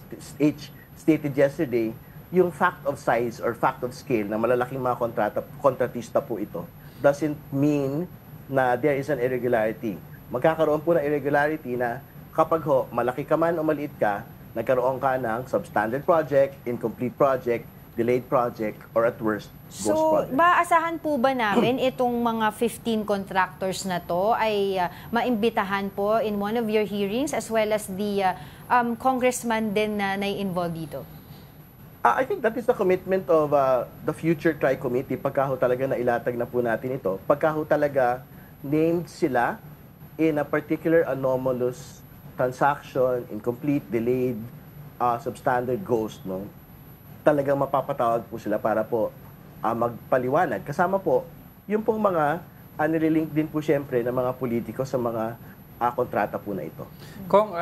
stated yesterday, yung fact of size or fact of scale na malalaking mga kontratista po ito doesn't mean na there is an irregularity. Magkakaroon po ng irregularity na kapag malaki ka man o maliit ka, nagkaroon ka ng substandard project, incomplete project, delayed project, or at worst, ghost project. So, maasahan po ba namin itong mga 15 contractors na to ay maimbitahan po in one of your hearings as well as the congressman din na nai-involve dito? I think that is the commitment of the future Tri-Committee pagka talaga nailatag na po natin ito. Pagka talaga named sila in a particular anomalous transaction, incomplete, delayed, substandard, ghost, no? Talagang mapapatawag po sila para po magpaliwanag. Kasama po, yung pong mga nililink din po siyempre ng mga politiko sa mga kontrata po na ito. Kong,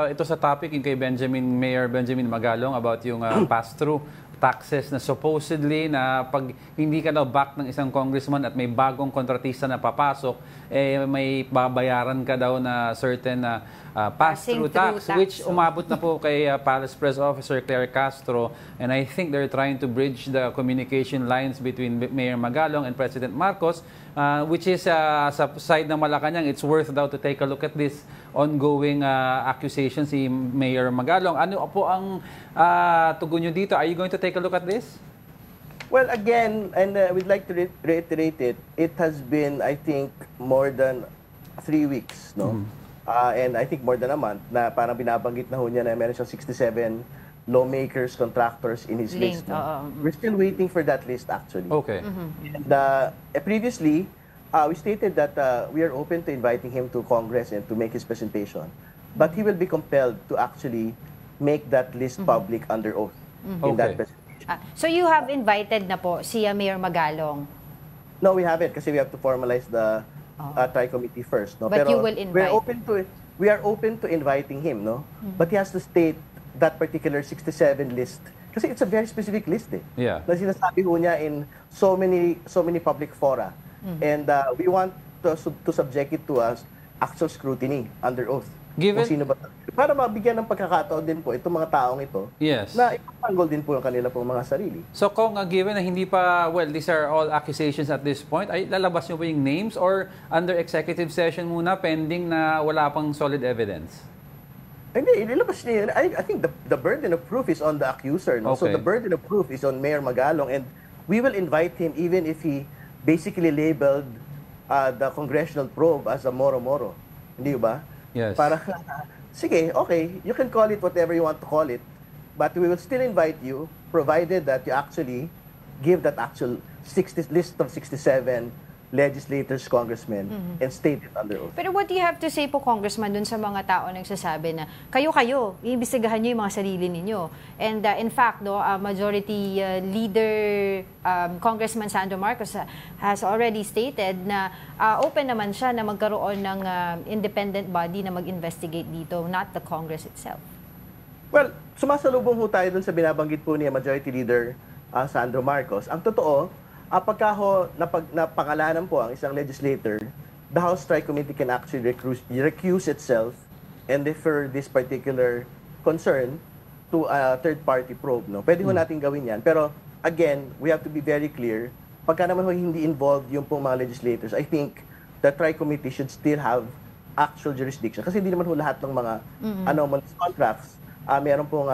ito sa topic yung kay Mayor Benjamin Magalong about yung pass-through taxes na supposedly na pag hindi ka daw back ng isang congressman at may bagong kontratista na papasok, may babayaran ka daw na certain pass-through tax, which umabot na po kay Palace Press Officer Claire Castro, and I think they're trying to bridge the communication lines between Mayor Magalong and President Marcos, which is sa side ng Malacanang, it's worth daw to take a look at this ongoing accusation si Mayor Magalong. Ano po ang tugon nyo dito? Are you going to take a look at this? Well, again, and we'd like to reiterate it, it has been, I think, more than 3 weeks, no? And I think more than a month na parang binabanggit na ho niya na meron siyang 67 lawmakers, contractors in his list. No? We're still waiting for that list, actually. Okay. And previously, we stated that we are open to inviting him to Congress and to make his presentation. But he will be compelled to actually make that list public under oath in that presentation. So you have invited na po si Mayor Magalong? No, we haven't kasi we have to formalize the tri-committee first. No? But Pero you will invite? We are open to inviting him, no? But he has to state that particular 67 list. Kasi it's a very specific list eh. Yeah. Na sinasabi ho niya in so many public fora. And we want to subject it to actual scrutiny under oath. Given, kung sino ba, para mabigyan ng pagkakataon din po itong mga taong ito na ipatanggol din po yung kanila pong mga sarili. So kung given na hindi pa, well, these are all accusations at this point, ay lalabas nyo po yung names or under executive session muna pending na wala pang solid evidence? Hindi, ilabas niya. I think the burden of proof is on the accuser. No? Okay. So the burden of proof is on Mayor Magalong, and we will invite him even if he basically labeled the congressional probe as a moro-moro. Hindi ba? Yes. Para, sige, okay, you can call it whatever you want to call it, but we will still invite you, provided that you actually give that actual list of 67 legislators, congressmen, and state it under oath. Pero what do you have to say po, Congressman, dun sa mga tao nagsasabi na kayo, iimbestigahan nyo yung mga sarili ninyo. And in fact, majority leader Congressman Sandro Marcos has already stated na open naman siya na magkaroon ng independent body na mag-investigate dito, not the Congress itself. Well, sumasalubong ho tayo dun sa binabanggit po niya Majority Leader Sandro Marcos. Ang totoo, pagka ho napangalanan po ang isang legislator, the House Tri-Committee can actually recuse itself and defer this particular concern to a third-party probe. No? Pwede ho natin gawin yan. Pero again, we have to be very clear, pagka naman ho hindi involved yung pong mga legislators, I think the Tri-Committee should still have actual jurisdiction. Kasi hindi naman ho lahat ng mga anomalous contracts, meron pong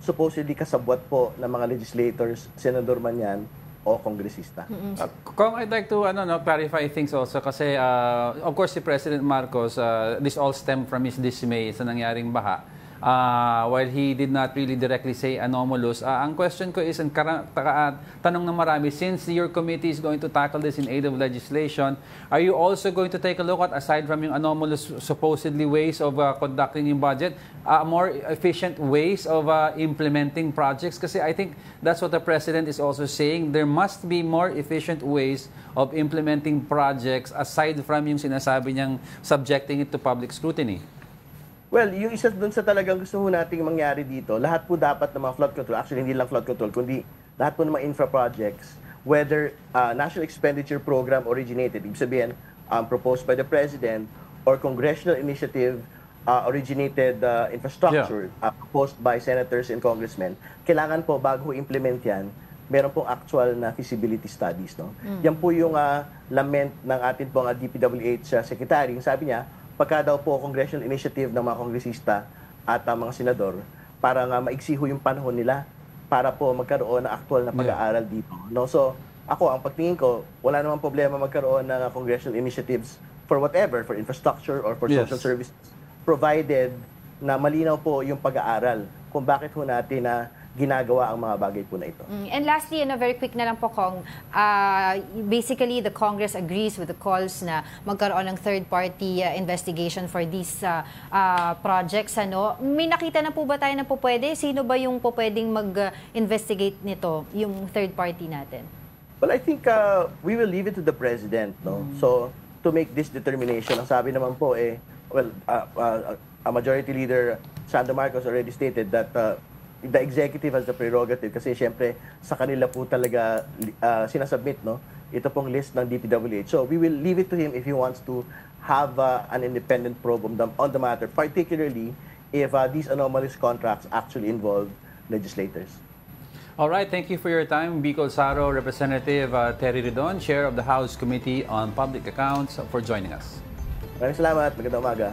supposedly kasabwat po ng mga legislators, senador man yan, o kongresista. Kung I'd like to clarify things also kasi of course si President Marcos, this all stemmed from his dismay sa nangyaring baha. While he did not really directly say anomalous, ang question ko is, tanong ng marami, since your committee is going to tackle this in aid of legislation, are you also going to take a look at, aside from yung anomalous supposedly ways of conducting yung budget, more efficient ways of implementing projects? Kasi I think that's what the President is also saying. There must be more efficient ways of implementing projects aside from yung sinasabi niyang subjecting it to public scrutiny. Well, yung isa dun sa talagang gusto ho nating mangyari dito, lahat po dapat ng mga flood control, actually hindi lang flood control, kundi lahat po ng mga infra projects, whether National Expenditure Program originated, ibig sabihin, proposed by the President, or Congressional Initiative originated infrastructure proposed by senators and congressmen, kailangan po bago implement yan, meron pong actual na feasibility studies. No? Yan po yung lament ng ating pong DPWH Secretary. Sabi niya, pagka daw po congressional initiative ng mga kongresista at mga senador para nga maigsi ho yung panahon nila para po magkaroon ng actual na pag-aaral dito. No? So, ako, ang pagtingin ko, wala namang problema magkaroon ng congressional initiatives for whatever, for infrastructure or for social services, provided na malinaw po yung pag-aaral kung bakit ho natin na ginagawa ang mga bagay po na ito. And lastly, very quick na lang po, Kong, basically the Congress agrees with the calls na magkaroon ng third-party investigation for these projects. May nakita na po ba tayo na po pwede? Sino ba yung po pwedeng mag-investigate nito, yung third party natin? Well, I think we will leave it to the President. No? So, to make this determination, ang sabi naman po Majority Leader Sandro Marcos already stated that the executive has the prerogative kasi syempre sa kanila po talaga sinasubmit ito pong list ng DPWH. So we will leave it to him if he wants to have an independent probe on the matter, particularly if these anomalous contracts actually involve legislators. All right, thank you for your time, Bicol Saro, Representative Terry Ridon, Chair of the House Committee on Public Accounts, for joining us. Maraming salamat. Magandang umaga.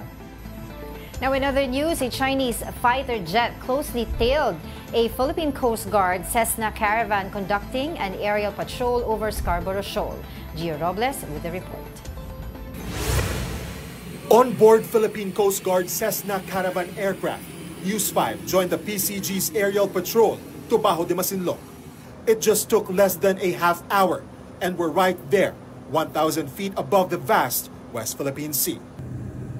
Now, in other news, a Chinese fighter jet closely tailed a Philippine Coast Guard Cessna Caravan conducting an aerial patrol over Scarborough Shoal. Gio Robles with the report. On board Philippine Coast Guard Cessna Caravan aircraft, News 5 joined the PCG's aerial patrol to Bajo de Masinloc. It just took less than a half hour, and we're right there, 1,000 feet above the vast West Philippine Sea.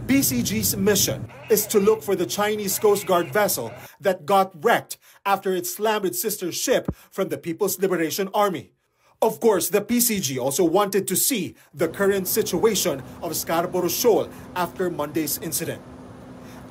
PCG's mission is to look for the Chinese Coast Guard vessel that got wrecked after it slammed its sister ship from the People's Liberation Army. Of course, the PCG also wanted to see the current situation of Scarborough Shoal after Monday's incident.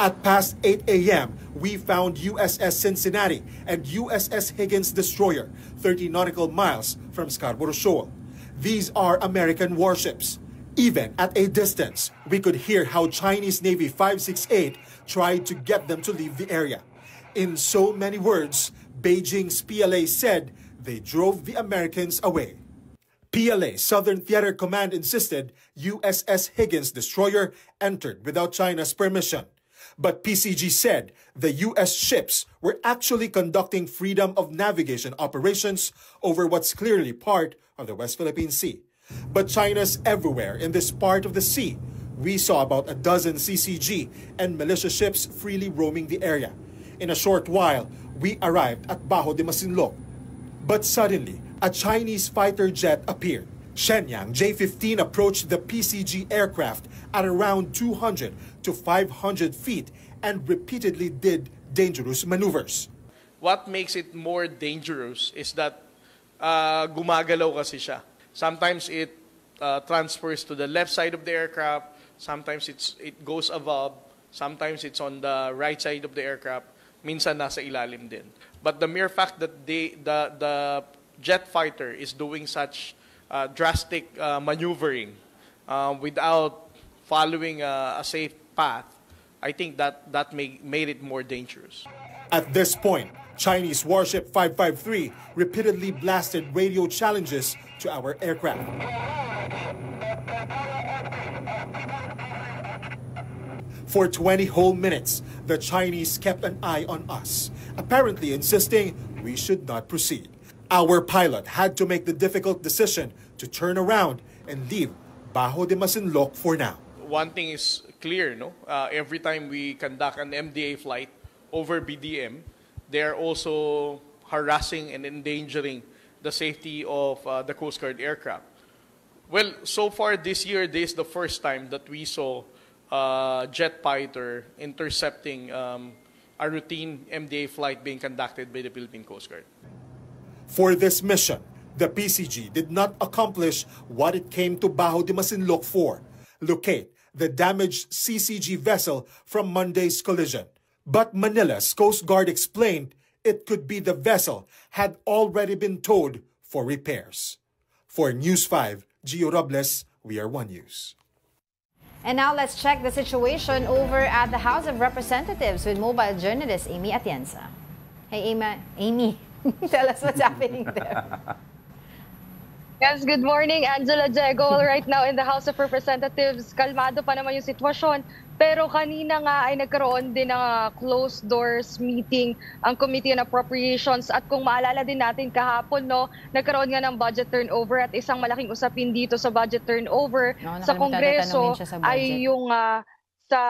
At past 8 a.m., we found USS Cincinnati and USS Higgins destroyer 30 nautical miles from Scarborough Shoal. These are American warships. Even at a distance, we could hear how Chinese Navy 568 tried to get them to leave the area. In so many words, Beijing's PLA said they drove the Americans away. PLA Southern Theater Command insisted USS Higgins destroyer entered without China's permission. But PCG said the U.S. ships were actually conducting freedom of navigation operations over what's clearly part of the West Philippine Sea. But China's everywhere in this part of the sea. We saw about a dozen CCG and militia ships freely roaming the area. In a short while, we arrived at Bajo de Masinloc. But suddenly, a Chinese fighter jet appeared. Shenyang J-15 approached the PCG aircraft at around 200 to 500 feet and repeatedly did dangerous maneuvers. What makes it more dangerous is that gumagalaw kasi siya. Sometimes it transfers to the left side of the aircraft, sometimes it goes above, sometimes it's on the right side of the aircraft, minsan nasa ilalim din. But the mere fact that the jet fighter is doing such drastic maneuvering without following a safe path, I think that made it more dangerous. At this point, Chinese warship 553 repeatedly blasted radio challenges to our aircraft. For 20 whole minutes, the Chinese kept an eye on us, apparently insisting we should not proceed. Our pilot had to make the difficult decision to turn around and leave Bajo de Masinloc for now. One thing is clear, no? Every time we conduct an MDA flight over BDM, they're also harassing and endangering the safety of the Coast Guard aircraft. Well, so far this year, this is the first time that we saw jet fighter intercepting a routine MDA flight being conducted by the Philippine Coast Guard. For this mission, the PCG did not accomplish what it came to Bajo de Masinloc for, locate the damaged CCG vessel from Monday's collision. But Manila's Coast Guard explained it could be the vessel had already been towed for repairs. For News 5, Gio Robles, We Are One News. And now let's check the situation over at the House of Representatives with mobile journalist Amy Atienza. Hey, Amy, tell us what's happening there. Yes, good morning, Angela Diego. Right now in the House of Representatives, kalmado pa naman yung sitwasyon. Pero kanina nga ay nagkaroon din ng closed doors meeting ang Committee on Appropriations. At kung maalala din natin kahapon, no, nagkaroon nga ng budget turnover at isang malaking usapin dito sa budget turnover sa Kongreso ay yung sa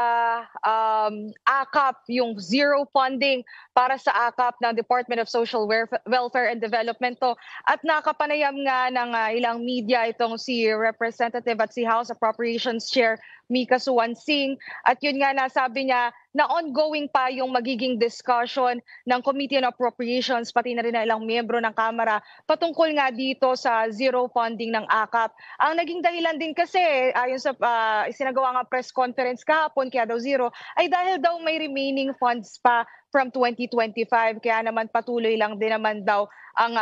AKAP, yung zero funding para sa AKAP ng Department of Social Welfare and Development to. At nakapanayam nga ng ilang media itong si Representative at si House Appropriations Chair Mika Suwansing. At yun nga nasabi niya na ongoing pa yung magiging discussion ng Committee on Appropriations pati na rin ng ilang miyembro ng Kamara patungkol nga dito sa zero funding ng AKAP. Ang naging dahilan din kasi ayon sa isinagawa nga press conference kahapon kaya daw zero ay dahil daw may remaining funds pa from 2025 kaya naman patuloy lang din naman daw ang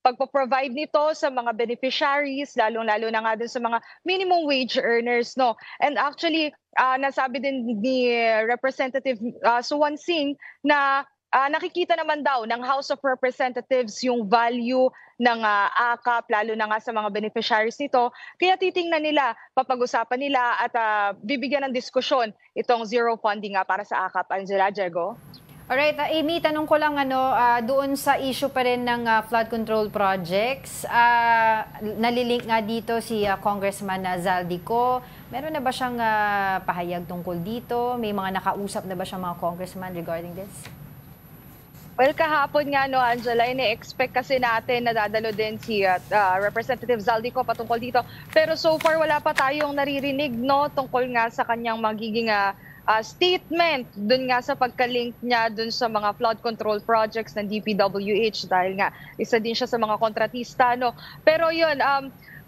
pagpo-provide nito sa mga beneficiaries, lalong-lalo na nga dun sa mga minimum wage earners, no? And actually, nasabi din ni Representative Suwansing na nakikita naman daw ng House of Representatives yung value ng AKAP, lalo na nga sa mga beneficiaries nito. Kaya titingnan nila, papag-usapan nila at bibigyan ng diskusyon itong zero funding nga para sa AKAP. Angela, Diego? Alright, Amy, tanong ko lang doon sa issue pa rin ng flood control projects. Nalilink nga dito si Congressman Zaldico. Meron na ba siyang pahayag tungkol dito? May mga nakausap na ba siyang mga congressman regarding this? Well, kahapon nga, no, Angela, ine-expect kasi natin na dadalo din si Representative Zaldico patungkol dito. Pero so far, wala pa tayong naririnig, no, tungkol nga sa kanyang magiging statement dun nga sa pagkalink niya dun sa mga flood control projects ng DPWH dahil nga isa din siya sa mga kontratista, no. Pero yun,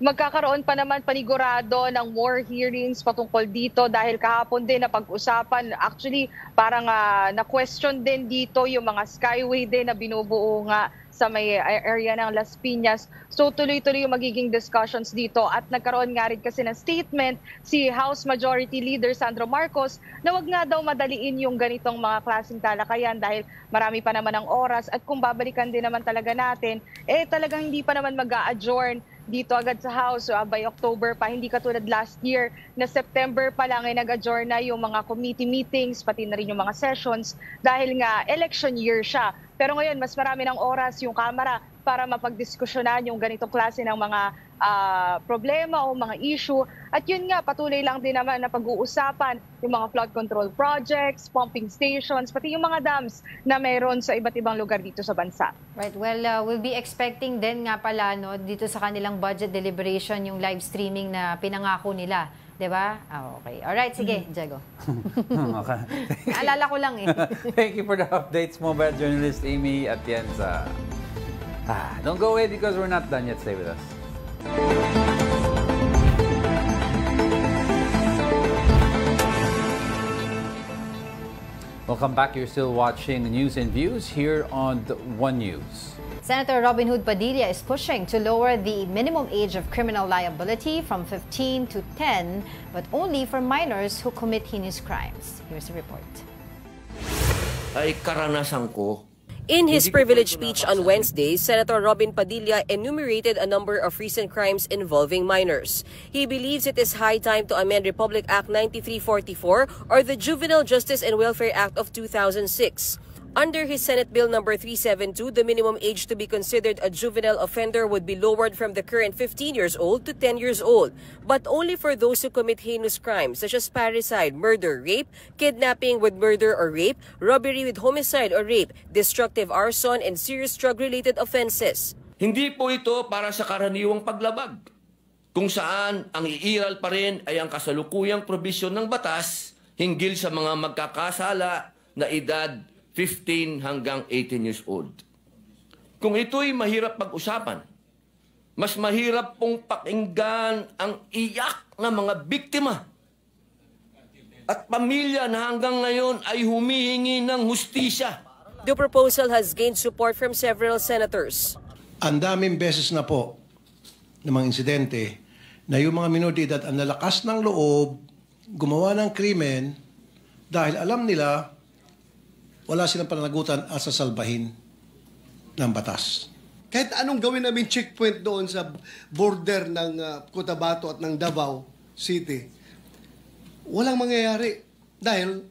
magkakaroon pa naman panigurado ng more hearings patungkol dito dahil kahapon din na pag-usapan. Actually, parang na-question din dito yung mga skyway din na binubuo nga sa may area ng Las Piñas. So tuloy-tuloy yung magiging discussions dito at nagkaroon nga rin kasi ng statement si House Majority Leader Sandro Marcos na wag nga daw madaliin yung ganitong mga klaseng talakayan dahil marami pa naman ang oras at kung babalikan din naman talaga natin, talagang hindi pa naman mag-a-adjourn dito agad sa House by October pa, hindi katulad last year na September pa lang ay nag-adjourn na yung mga committee meetings, pati na rin yung mga sessions dahil nga election year siya. Pero ngayon, mas marami ng oras yung Kamara para mapagdiskusyonan yung ganitong klase ng mga problema o mga issue. At yun nga, patuloy lang din naman na pag-uusapan yung mga flood control projects, pumping stations, pati yung mga dams na mayroon sa iba't ibang lugar dito sa bansa. Right. Well, we'll be expecting din nga pala, no, dito sa kanilang budget deliberation yung live streaming na pinangako nila. Diba? Okay. Alright, sige, Diego. Okay. Naalala ko lang eh. Thank you for the updates, mobile journalist Amy Atienza. Don't go away because we're not done yet. Stay with us. Welcome back. You're still watching News and Views here on the One News. Senator Robin Hood Padilla is pushing to lower the minimum age of criminal liability from 15 to 10, but only for minors who commit heinous crimes. Here's the report. Ay karanasan ko. In his privilege speech on Wednesday, Senator Robin Padilla enumerated a number of recent crimes involving minors. He believes it is high time to amend Republic Act 9344 or the Juvenile Justice and Welfare Act of 2006. Under his Senate Bill number 372, the minimum age to be considered a juvenile offender would be lowered from the current 15 years old to 10 years old, but only for those who commit heinous crimes such as parricide, murder, rape, kidnapping with murder or rape, robbery with homicide or rape, destructive arson, and serious drug-related offenses. Hindi po ito para sa karaniwang paglabag, kung saan ang iiral pa rin ay ang kasalukuyang probisyon ng batas hinggil sa mga magkakasala na edad 15 hanggang 18 years old. Kung ito'y mahirap pag-usapan, mas mahirap pong pakinggan ang iyak ng mga biktima at pamilya na hanggang ngayon ay humihingi ng hustisya. The proposal has gained support from several senators. Ang daming beses na po ng mga insidente na yung mga minor de edad ang nalakas ng loob, gumawa ng krimen dahil alam nila wala silang pananagutan at sasalbahin ng batas. Kahit anong gawin namin checkpoint doon sa border ng Cotabato at ng Davao City, walang mangyayari. Dahil,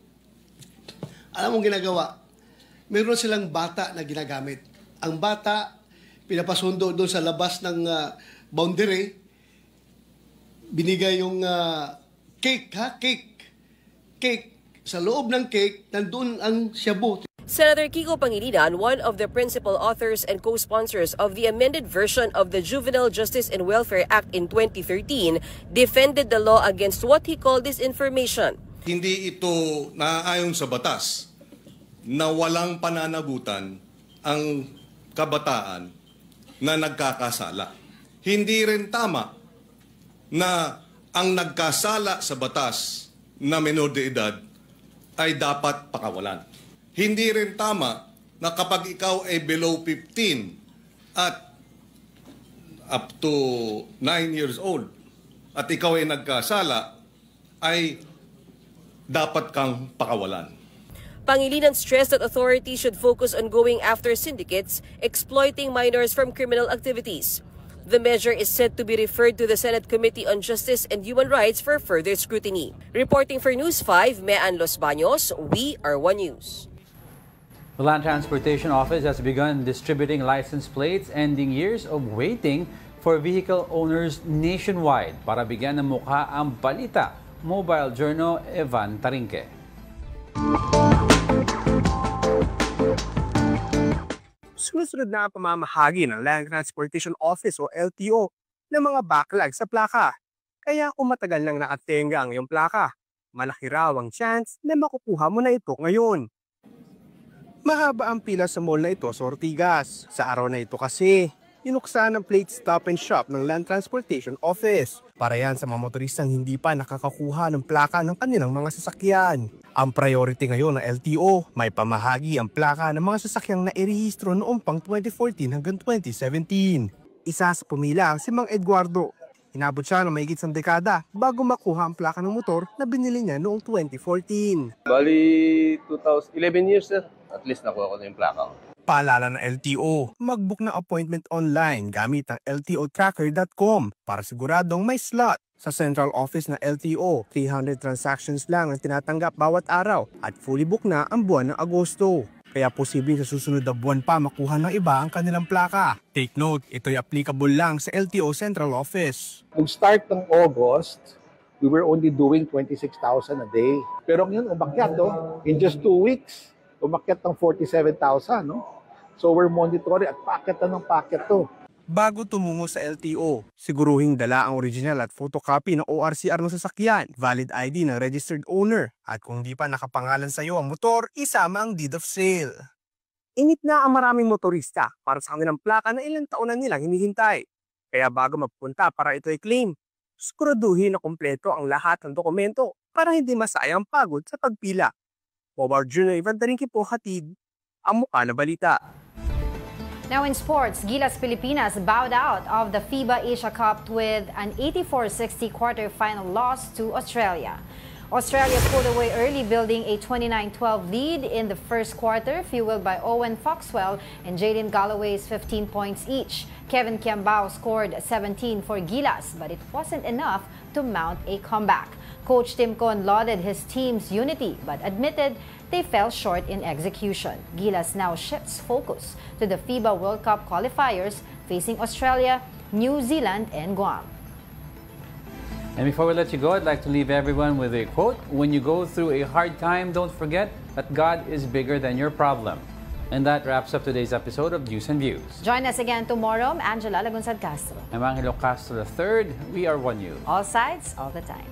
alam mong ginagawa, mayroon silang bata na ginagamit. Ang bata, pinapasundo doon sa labas ng boundary, binigay yung cake. Cake. Sa loob ng cake, nandun ang shabu. Senator Kiko Pangilinan, one of the principal authors and co-sponsors of the amended version of the Juvenile Justice and Welfare Act in 2013, defended the law against what he called disinformation. Hindi ito naaayon sa batas na walang pananagutan ang kabataan na nagkakasala. Hindi rin tama na ang nagkasala sa batas na menor de edad ay dapat pakawalan. Hindi rin tama na kapag ikaw ay below 15 at up to 9 years old at ikaw ay nagkasala, ay dapat kang pakawalan. Pangilinan stressed that authorities should focus on going after syndicates exploiting minors from criminal activities. The measure is set to be referred to the Senate Committee on Justice and Human Rights for further scrutiny. Reporting for News 5, Mean Los Baños, we are One News. The Land Transportation Office has begun distributing license plates, ending years of waiting for vehicle owners nationwide. Para bigyan ng mukha ang balita, Mobile Journal Evan Tarinque. Susunod na ang pamamahagi ng Land Transportation Office o LTO ng mga backlog sa plaka. Kaya kung matagal nang nakatenga ang iyong plaka, malaki raw ang chance na makukuha mo na ito ngayon. Mahaba ang pila sa mall na ito sa Ortigas. Sa araw na ito kasi, inuksan ang plate stop and shop ng Land Transportation Office. Para yan sa mga motoristang hindi pa nakakakuha ng plaka ng kanilang mga sasakyan. Ang priority ngayon ng LTO, may pamahagi ang plaka ng mga sasakyang nairehistro noong pang 2014 hanggang 2017. Isa sa pumila si Mang Eduardo. Inabot siya ng mahigit isang dekada bago makuha ang plaka ng motor na binili niya noong 2014. Bali, 11 years sir. At least nakuha ko na yung plaka ko. Paalala ng LTO, mag-book ng appointment online gamit ang ltotracker.com para siguradong may slot. Sa central office ng LTO, 300 transactions lang ang tinatanggap bawat araw at fully book na ang buwan ng Agosto. Kaya posibleng sa susunod na buwan pa makuha ng iba ang kanilang plaka. Take note, ito'y applicable lang sa LTO Central Office. Nung start ng August, we were only doing 26,000 a day. Pero ngayon, umakyat, in just 2 weeks, umakyat ng 47,000, no? So we're monitoring at packet ng packet to. Bago tumungo sa LTO, siguruhing dala ang original at photocopy ng ORCR ng sasakyan, valid ID ng registered owner, at kung di pa nakapangalan sa iyo ang motor, isama ang deed of sale. Init na ang maraming motorista para sa kanilang plaka na ilang taon na nilang hinihintay. Kaya bago magpunta para ito i-claim, siguraduhin na kumpleto ang lahat ng dokumento para hindi masayang pagod sa pagpila. Mobile Journal Evan Tarinque po, hatid ang mukha na balita. Now in sports, Gilas Pilipinas bowed out of the FIBA Asia Cup with an 84-60 quarter-final loss to Australia. Australia pulled away early, building a 29-12 lead in the first quarter, fueled by Owen Foxwell and Jaden Galloway's 15 points each. Kevin Kiambao scored 17 for Gilas, but it wasn't enough to mount a comeback. Coach Tim Cohn lauded his team's unity, but admitted they fell short in execution. Gilas now shifts focus to the FIBA World Cup qualifiers, facing Australia, New Zealand, and Guam. And before we let you go, I'd like to leave everyone with a quote. When you go through a hard time, don't forget that God is bigger than your problem. And that wraps up today's episode of News and Views. Join us again tomorrow. I'm Angela Lagunsad Castro. I'm Angelo Castro III. We are One News. All sides, all the time.